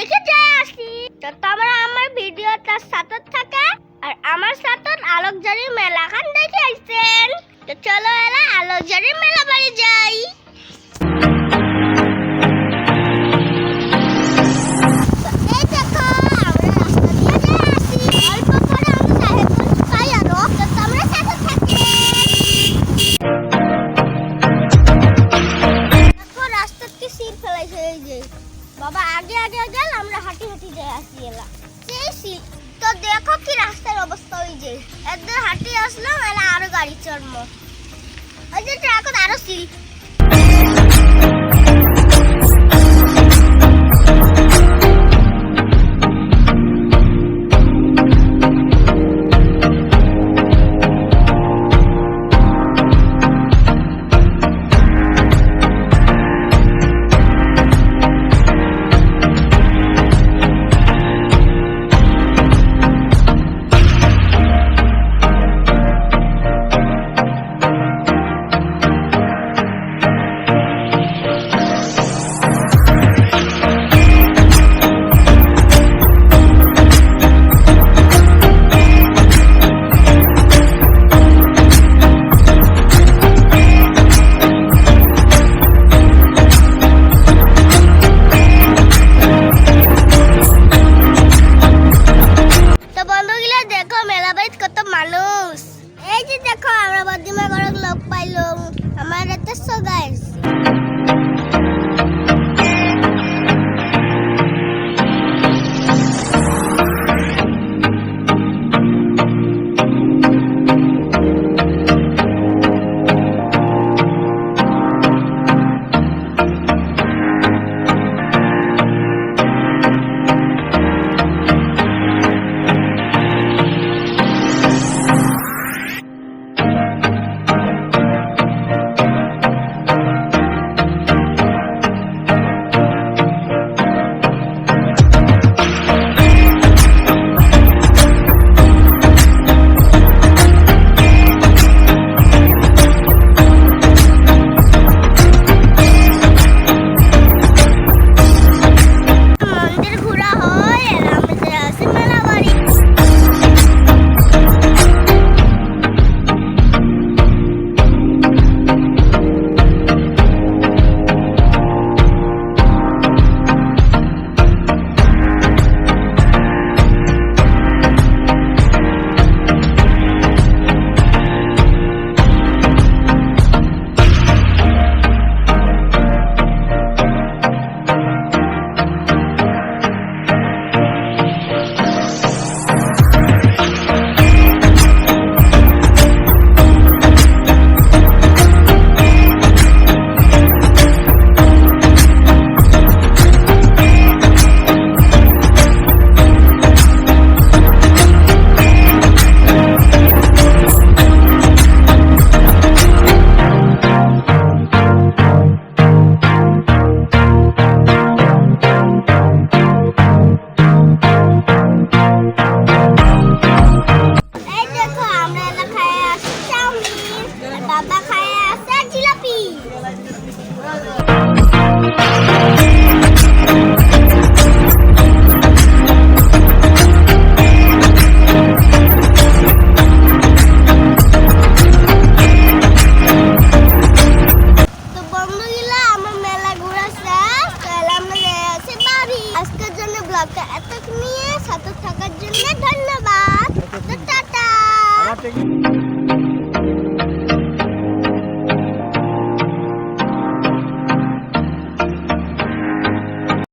দেখে যায় আসি। তো তোমরা আমার ভিডিওটার সাথে থাকে আর আমার সাথে আলোকজারি মেলাখান দেখে আইছেন। তো চলো এলা আলোকজারি মেলা বাড়ি যাই। বাবা আগে আগে গেল, আমরা হাঁটি হাঁটি যাই আসি এলা সেই শীত। তো দেখো কি রাস্তার অবস্থা, ওই যে একদম হাঁটি আসলাম এলা আরো গাড়ি চড়মো, ওই যে ট্রাকত আরো শীত।